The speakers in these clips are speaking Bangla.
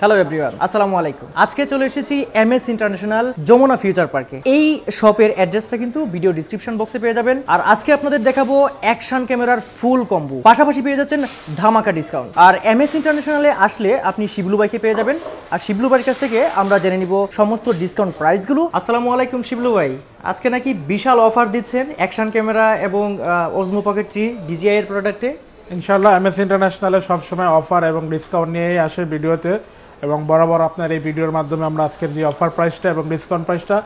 হ্যালো এভরিওয়ান, আসসালামু আলাইকুম। আজকে চলে এসেছি এমএস ইন্টারন্যাশনাল যমুনা ফিউচার পার্কে। এই শপের অ্যাড্রেসটা কিন্তু ভিডিও ডিসক্রিপশন বক্সে পেয়ে যাবেন। আর আজকে আপনাদের দেখাবো অ্যাকশন ক্যামেরার ফুল কম্বো, পাশাপাশি পেয়ে যাচ্ছেন ধামাকা ডিসকাউন্ট। আর এমএস ইন্টারন্যাশনালে আসলে আপনি শিবলু ভাইকে পেয়ে যাবেন। আর শিবলু ভাইয়ের কাছ থেকে আমরা জেনে নিব সমস্ত ডিসকাউন্ট প্রাইসগুলো। আসসালামু আলাইকুম শিবলু ভাই, আজকে নাকি বিশাল অফার দিচ্ছেন অ্যাকশন ক্যামেরা এবং ওজমো পকেট 3 DJI এর প্রোডাক্টে। ইনশাআল্লাহ এমএস ইন্টারন্যাশনালে সবসময় অফার এবং ডিসকাউন্ট নিয়েই আসে ভিডিওতে, এবং বরাবর আপনার এই ভিডিওর মাধ্যমে আমরা আজকের যে অফার প্রাইসটা এবং ডিসকাউন্ট প্রাইসটা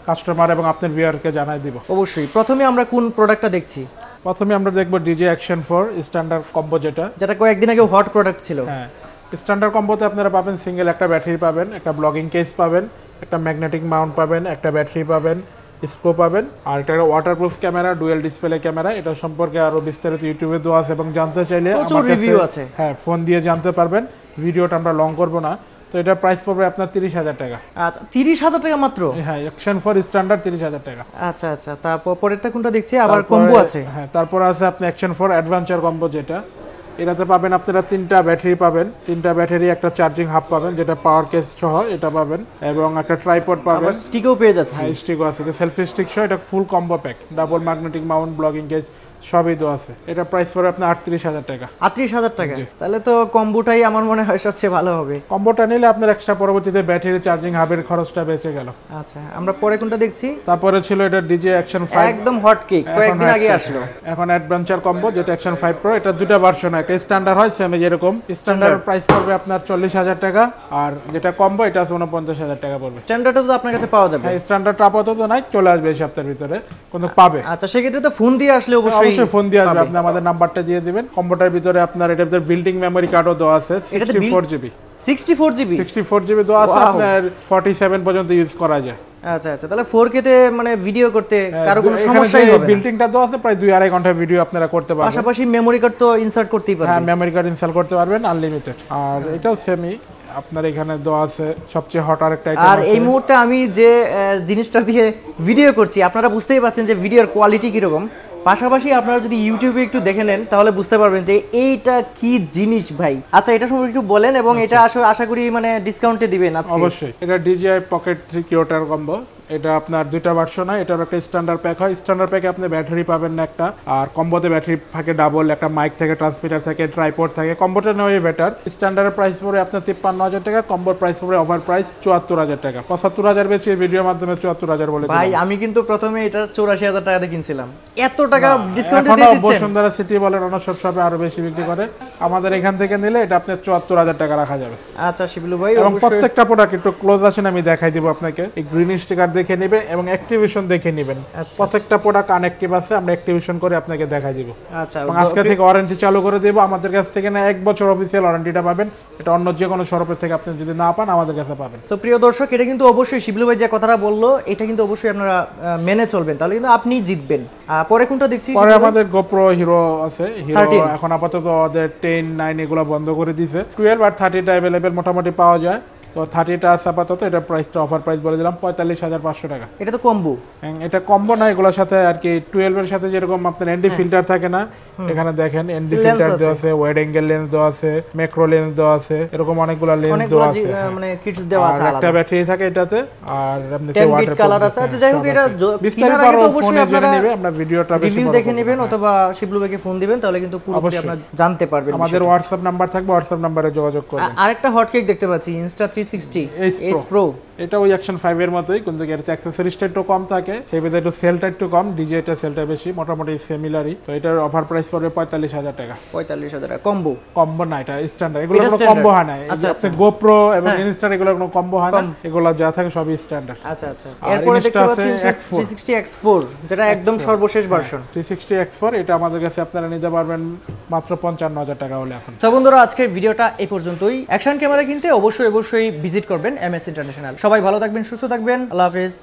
কাস্টমার এবং আপনার ভিউয়ারকে জানাই দিব। অবশ্যই প্রথমে আমরা কোন প্রোডাক্টটা দেখছি? প্রথমে আমরা দেখব DJI Action 4 স্ট্যান্ডার্ড কম্বো, যেটা কয়েকদিন আগে হট প্রোডাক্ট ছিল। হ্যাঁ, স্ট্যান্ডার্ড কম্বোতে আপনারা পাবেন সিঙ্গেল একটা ব্যাটারি পাবেন, একটা ব্লগিং কেস পাবেন, একটা ম্যাগনেটিক মাউন্ট পাবেন, একটা ব্যাটারি পাবেন, স্কোপ পাবেন, আর এটা waterproof camera, dual display camera. এটা সম্পর্কে আরো বিস্তারিত ইউটিউবে দেওয়া আছে এবং জানতে চাইলে প্রচুর রিভিউ আছে। হ্যাঁ, ফোন দিয়ে জানতে পারবেন। ভিডিওটা আমরা লং করব না। তো এটা প্রাইস পড়বে আপনার 30,000 টাকা। আচ্ছা, 30,000 টাকা মাত্র? হ্যাঁ, Action 4 স্ট্যান্ডার্ড 30,000 টাকা। আচ্ছা আচ্ছা, তারপর পরেরটা কোনটা দেখছি? আবার কম্বো আছে? হ্যাঁ, তারপর আছে আপনি Action 4 অ্যাডভেঞ্চার কম্বো, যেটা এটাতে পাবেন আপনারা 3টা ব্যাটারি পাবেন, 3টা ব্যাটারি, একটা চার্জিং হাব পাবেন যেটা পাওয়ার কেস সহ এটা পাবেন, এবং একটা ট্রাইপড পাবেন। স্টিকও পেয়ে যাচ্ছে? হ্যাঁ, স্টিকও আছে, সেলফি স্টিক সহ। এটা ফুল combo pack, double magnetic Mount, blogging case সবই তো আছে। এটা প্রাইস পড়বে আপনার 38,000 টাকা। 38,000 টাকা? তাহলে তো কম্বোটাই আমার মনে হয় সবচেয়ে ভালো হবে। কম্বোটা নিলে আপনার এক্সট্রা পরবর্তীতে ব্যাটারি, চার্জিং হাবের খরচটা বেঁচে গেল। আচ্ছা, আমরা পরে কোনটা দেখছি? তারপরে ছিল এটা DJI Action 5, একদম হট কেক, কয়েকদিন আগে আসলো। এখন অ্যাডভেঞ্চার কম্বো, যেটা Action 5 Pro। এটা দুটো ভার্সন, একটা স্ট্যান্ডার্ড হয় সেম যেরকম। স্ট্যান্ডার্ড প্রাইস পড়বে আপনার 40,000 টাকা, আর যেটা কম্বো এটা আছে 49,000 টাকা পড়বে। স্ট্যান্ডার্ডটা তো আপনার কাছে পাওয়া যাবে? হ্যাঁ, স্ট্যান্ডার্ড আপাতত নাই, চলে আসবে এই সপ্তাহের ভিতরে, কিন্তু পাবে। আচ্ছা, সেক্ষেত্রে তো ফোন দিয়ে আসলে অবশ্যই ফোন দিয়ে আসবে। আপনি আমাদের নাম্বারটা দিয়ে দিবেন। কম্বোটার ভিতরে আপনার এটার ভিতরে বিল্ডিং মেমরি কার্ডও দেওয়া আছে, 64GB। 64GB দেওয়া আছে, আপনার 47 পর্যন্ত ইউজ করা যায়। আচ্ছা আচ্ছা, তাহলে 4K তে মানে ভিডিও করতে কারো কোনো সমস্যাই হবে না? বিল্ডিংটা দেওয়া আছে, প্রায় 2-2.5 ঘন্টা ভিডিও আপনারা করতে পারবেন। পাশাপাশি মেমরি কার্ড তো ইনসার্ট করতেই পারবেন। হ্যাঁ, মেমরি কার্ড ইনস্টল করতে পারবেন আনলিমিটেড। আর এটাও সেমই আপনার এখানে দেওয়া আছে। সবচেয়ে হট আরেকটা আইটেম। আর এই মুহূর্তে আমি যে জিনিসটা দিয়ে ভিডিও করছি, আপনারা বুঝতেই পাচ্ছেন যে ভিডিওর কোয়ালিটি কিরকম। পাশাপাশি আপনারা যদি ইউটিউবে একটু দেখে নেন তাহলে বুঝতে পারবেন যে এইটা কি জিনিস ভাই। আচ্ছা, এটা সম্পর্কে একটু বলেন, এবং এটা আশা করি মানে ডিসকাউন্টে দিবেন আজকে। অবশ্যই। এটা DJI Pocket 3 কিওটার কম্বো। এটা আপনার দুইটা ভার্সন হয়। এটার একটা স্ট্যান্ডার্ড প্যাক হয়। স্ট্যান্ডার্ড প্যাকে আপনি ব্যাটারি পাবেন না একটা, আর কম্বোতে ব্যাটারি থাকে ডাবল, একটা মাইক থাকে, ট্রান্সমিটার থাকে, ট্রাইপড থাকে। কম্বোটা নেওয়াই বেটার। স্ট্যান্ডার্ডের প্রাইস পড়ে আপনার 53,000 টাকা, কম্বোর প্রাইস পড়ে ওভার প্রাইস 74,000 টাকা। 75,000 বেচে ভিডিওর মাধ্যমে 74,000 বলে ভাই। আমি কিন্তু প্রথমে এটা 84,000 টাকাতে কিনছিলাম, এত টাকা ডিসকাউন্ট দিয়ে দিচ্ছেন? বসুন্ধরা সিটি বলেন, অন্য সব শপে আরো বেশি বিক্রি করে। আমাদের এখান থেকে নিলে এটা আপনার 74,000 টাকা রাখা যাবে। আচ্ছা শিবলু ভাই, এবং প্রত্যেকটা প্রোডাক্ট একটু ক্লোজ আসেন, আমি দেখাই দিব আপনাকে। এই গ্রিন স্টিকার দেখে নেবে এবং অ্যাক্টিভেশন দেখে নেবেন। প্রত্যেকটা প্রোডাক্ট আনঅ্যাক্টিভ আছে, আমরা অ্যাক্টিভেশন করে আপনাকে দেখাই দিব। আচ্ছা, এবং আজকে থেকে ওয়ারেন্টি চালু করে দেব। আমাদের কাছ থেকে না 1 বছর অফিসিয়াল ওয়ারেন্টিটা পাবেন। এটা অন্য যে কোনো শপের থেকে আপনি যদি না পান আমাদের কাছে পাবেন। সো প্রিয় দর্শক, এটা কিন্তু অবশ্যই শিবলু ভাই যে কথাটা বললো এটা কিন্তু অবশ্যই আপনারা মেনে চলবেন, তাহলে কিন্তু আপনি জিতবেন। পরে কোনটা দেখছি? পরে আমাদের GoPro হিরো আছে। হিরো এখন আপাতত ওদের 10, 9 এগুলো বন্ধ করে দিয়েছে। 12 আর 30টা अवेलेबल মোটামুটি পাওয়া যায়। তো 30টা আছে আপাতত। এটা প্রাইসটা অফার প্রাইস বলে দিলাম 45,500 টাকা। এটা তো কম্বো? এটা কম্বো না, এগুলোর সাথে আর কি 12 এর সাথে যেরকম আপনার এনডি ফিল্টার থাকে না, এখানে দেখেন এনডি ফিল্টার দেওয়া আছে, ওয়াইড অ্যাঙ্গেল লেন্স দেওয়া আছে, ম্যাক্রো লেন্স দেওয়া আছে, এরকম অনেকগুলো লেন্স দেওয়া আছে। মানে কিটস দেওয়া আছে, একটা ব্যাটারি থাকে এটাতে, আর আপনাদের ওয়াটার কালার আছে। আচ্ছা, যাই হোক, এটা বিস্তারিত আরো ফোনে জেনে নেবে। আমরা ভিডিওটা বেশি রিভিউ দেখে নেবেন অথবা শিবলু ভাইকে ফোন দিবেন, তাহলে কিন্তু পুরোপুরি আপনারা জানতে পারবেন। আমাদের হোয়াটসঅ্যাপ নাম্বার থাকবে, হোয়াটসঅ্যাপ নম্বরে যোগাযোগ করবেন। আরেকটা হটকেক দেখতে পাচ্ছি, Insta360 Ace Pro। এটা ওই Action 5 এর মতোই, কিন্তু এর অ্যাকসেসরিজটা একটু কম থাকে, সেই ভিতরে একটু সেলটা একটু কম। DJI টা সেলটা বেশি, মোটামুটি সিমিলারই। তো এটার অফার প্রাইস পড়বে 45,000 টাকা। 45,000 টাকা কম্বো? কম্বো না, এটা স্ট্যান্ডার্ড। এগুলো কোনো কম্বো হয় না। আপনি GoPro এবং Insta এগুলো কোনো কম্বো হয় না, এগুলো যা থাকে সবই স্ট্যান্ডার্ড। আচ্ছা আচ্ছা, এরপরে দেখতে পাচ্ছি 360 X4, যেটা একদম সর্বশেষ ভার্সন। 360 X4 এটা আমাদের কাছে আপনারা নিতে পারবেন মাত্র 55,000 টাকা হলে এখন। তো বন্ধুরা, আজকের ভিডিওটা এই পর্যন্তই। অ্যাকশন ক্যামেরা কিনতে অবশ্যই ভিজিট করবেন এমএস ইন্টারন্যাশনাল। সবাই ভালো থাকবেন, সুস্থ থাকবেন, আল্লাহ হাফেজ।